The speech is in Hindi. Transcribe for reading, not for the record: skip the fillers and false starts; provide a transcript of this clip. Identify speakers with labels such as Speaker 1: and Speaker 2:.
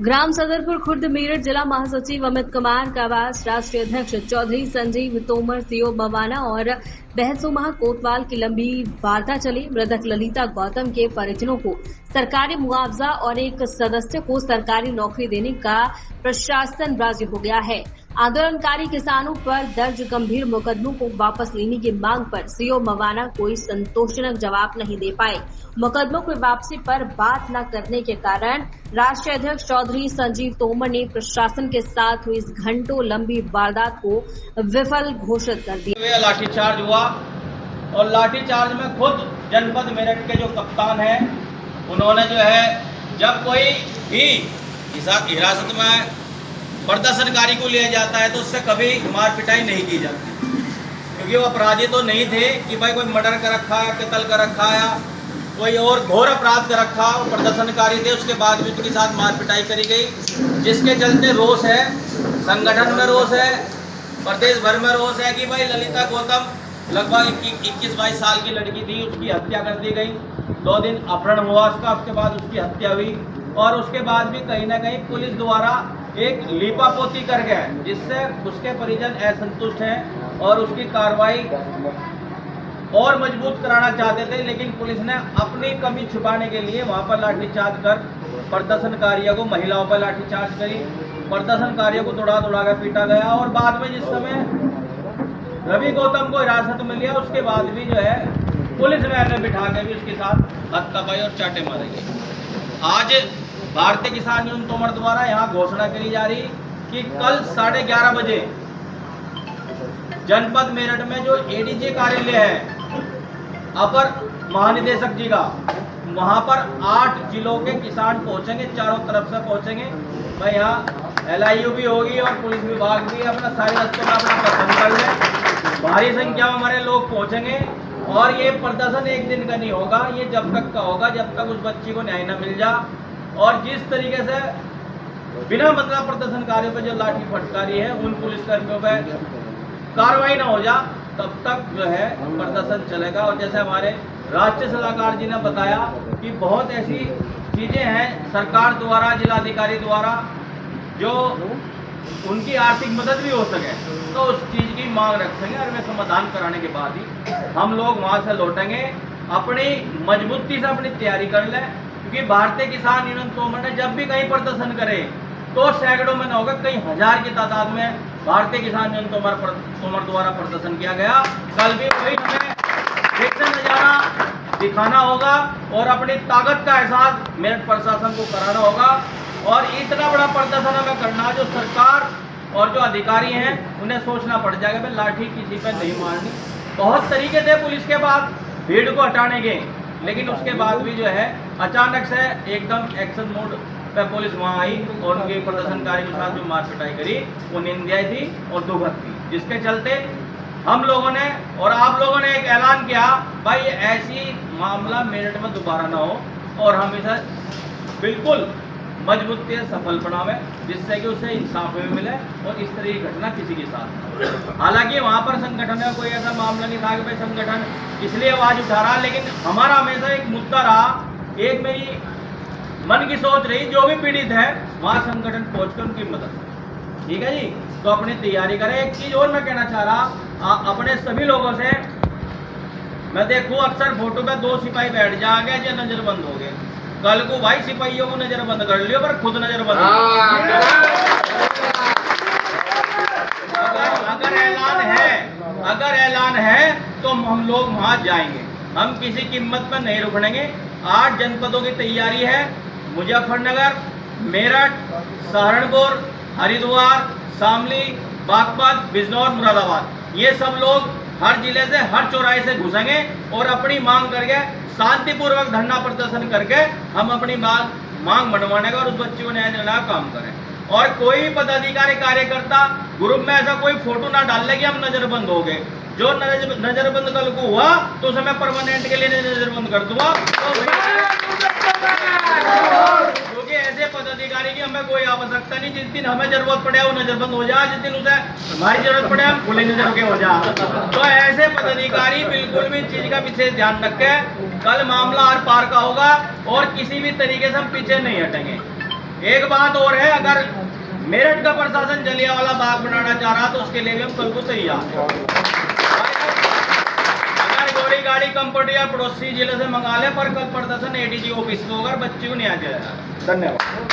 Speaker 1: ग्राम सदरपुर खुर्द मेरठ जिला महासचिव अमित कुमार कावास, राष्ट्रीय अध्यक्ष चौधरी संजीव तोमर, सीओ मवाना और बहसुमा कोतवाल की लंबी वार्ता चली। मृतक ललिता गौतम के परिजनों को सरकारी मुआवजा और एक सदस्य को सरकारी नौकरी देने का प्रशासन राजी हो गया है। आंदोलनकारी किसानों पर दर्ज गंभीर मुकदमों को वापस लेने की मांग पर सीओ मवाना कोई संतोषजनक जवाब नहीं दे पाए। मुकदमों की वापसी पर बात न करने के कारण राष्ट्रीय अध्यक्ष चौधरी संजीव तोमर ने प्रशासन के साथ हुई इस घंटों लंबी वारदात को विफल घोषित कर दिया।
Speaker 2: लाठीचार्ज हुआ और लाठीचार्ज में खुद जनपद मेरठ के जो कप्तान हैं उन्होंने जो है जब कोई भी हिरासत में प्रदर्शनकारी को लिया जाता है तो उससे कभी मार पिटाई नहीं की जाती, क्योंकि वो अपराधी तो नहीं थे कि भाई कोई मर्डर कर रखा है, कत्ल कर रखा है, कोई और घोर अपराध कर रखा। वो प्रदर्शनकारी थे, उसके बाद भी उनके साथ मार पिटाई करी गई, जिसके चलते रोष है, संगठन में रोष है, प्रदेश भर में रोष है कि भाई ललिता गौतम लगभग 21-22 साल की लड़की थी, उसकी हत्या कर दी गई। 2 दिन अपहरण हुआ उसका, उसके बाद उसकी हत्या हुई और उसके बाद भी कहीं ना कहीं पुलिस द्वारा एक लीपापोती कर गया, जिससे उसके परिजन असंतुष्ट हैं और उसकी कार्रवाई और मजबूत कराना चाहते थे। लेकिन पुलिस ने अपनी कमी छुपाने के लिए वहां पर लाठीचार्ज कर प्रदर्शनकारियों को, महिलाओं पर लाठीचार्ज करी, प्रदर्शनकारियों को दौड़ा कर पीटा गया। और बाद में जिस समय रवि गौतम को हिरासत में लिया, उसके बाद भी जो है पुलिस ने बिठा के भी उसके साथ हत्यापाई और चाटे मारे गए। आज भारतीय किसान यूनियन तोमर द्वारा यहाँ घोषणा करी जा रही कि कल 11:30 बजे जनपद मेरठ में जो एडीजे कार्यालय है अपर महानिदेशक जी का, वहां पर 8 जिलों के किसान पहुंचेंगे, चारों तरफ से पहुंचेंगे। भाई यहाँ LIU भी होगी और पुलिस विभाग भी अपना सारे रस्तों में अपना पसंद कर ले। भारी संख्या में हमारे लोग पहुंचेंगे और ये प्रदर्शन एक दिन का नहीं होगा, ये जब तक का होगा जब तक उस बच्ची को न्याय न मिल जा। और जिस तरीके से बिना मतलब प्रदर्शनकारियों पर जो लाठी फटकारी है उन पुलिसकर्मियों पर कार्रवाई न हो जा, तब तक जो है प्रदर्शन चलेगा। और जैसे हमारे राष्ट्रीय सलाहकार जी ने बताया कि बहुत ऐसी चीजें हैं सरकार द्वारा, जिलाधिकारी द्वारा, जो उनकी आर्थिक मदद भी हो सके तो उस चीज की मांग रखेंगे और वे समाधान कराने के बाद ही हम लोग वहां से लौटेंगे। अपनी मजबूती से अपनी तैयारी कर लें, क्योंकि भारतीय किसान यूनियन तोमर ने जब भी कहीं प्रदर्शन करे तो सैकड़ों में न होगा, कई हजार की तादाद में भारतीय किसान यूनियन तोमर द्वारा प्रदर्शन किया गया। कल भी वही हमें एक नजारा दिखाना होगा और अपनी ताकत का एहसास मेरठ प्रशासन को कराना होगा। और इतना बड़ा प्रदर्शन हमें करना जो सरकार और जो अधिकारी हैं उन्हें सोचना पड़ जाएगा, भाई लाठी किसी पर नहीं मारनी। बहुत तरीके थे पुलिस के बाद भीड़ को हटाने के, लेकिन उसके बाद भी जो है अचानक से एकदम एक्शन मोड पे पुलिस वहां आई और उनके प्रदर्शनकारी के साथ जो मार पिटाई करी वो निंदनीय थी और दुखद थी, जिसके चलते हम लोगों ने और आप लोगों ने एक ऐलान किया, भाई ऐसी मामला मेरठ में दोबारा ना हो और हम इसे बिल्कुल मजबूती से सफल बनावे, जिससे कि उसे इंसाफ भी मिले और इस तरह की घटना किसी के साथ। हालांकि वहां पर संगठन का कोई ऐसा मामला नहीं था कि भाई संगठन इसलिए आवाज उठा रहा, लेकिन हमारा हमेशा एक मुद्दा रहा, एक मेरी मन की सोच रही, जो भी पीड़ित है वहां संगठन पहुंचकर उनकी मदद। ठीक है जी, तो अपनी तैयारी करें। एक चीज और मैं कहना चाह रहा अपने सभी लोगों से, मैं देखूं अक्सर फोटो पे 2 सिपाही बैठ जाएंगे जो नजरबंद हो गए, कल को भाई सिपाहियों को नजरबंद कर लियो पर खुद नजरबंद। अगर ऐलान है तो हम लोग वहां जाएंगे, हम किसी कीमत पर नहीं रुकनेंगे। 8 जनपदों की तैयारी है, मुजफ्फरनगर, मेरठ, सहारनपुर, हरिद्वार, शामली, बागपत, बिजनौर, मुरादाबाद, ये सब लोग हर जिले से, हर चौराहे से घुसेंगे और अपनी मांग करके शांतिपूर्वक धरना प्रदर्शन करके हम अपनी मांग मनवाने का और उस बच्ची को न्याय दिलाने का काम करें। और कोई भी पदाधिकारी कार्यकर्ता ग्रुप में ऐसा कोई फोटो ना डाल ले कि हम नजरबंद हो गए। जो नजरबंद कल को हुआ तो उसे मैं परमानेंट के लिए नजरबंद कर दूंगा, क्योंकि ऐसे पदाधिकारी की हमें कोई आवश्यकता नहीं। जिस दिन हमें जरूरत पड़े वो नजरबंद हो जाए, जिस दिन उसे हमारी जरूरत पड़े हम खुली नजर के हो जाए। तो ऐसे पदाधिकारी बिल्कुल भी चीज का विशेष ध्यान रखें। कल मामला आर पार का होगा और किसी भी तरीके से हम पीछे नहीं हटेंगे। एक बात और है, अगर मेरठ का प्रशासन जलियांवाला बाग बनाना चाह रहा तो उसके लिए भी हम कल को तैयार हैं। अगर गोरी गाड़ी कंपनी या पड़ोसी जिले से मंगा ले, पर कल प्रदर्शन एडीजी ऑफिस में होगा, बच्ची को नहीं आ जाएगा। धन्यवाद।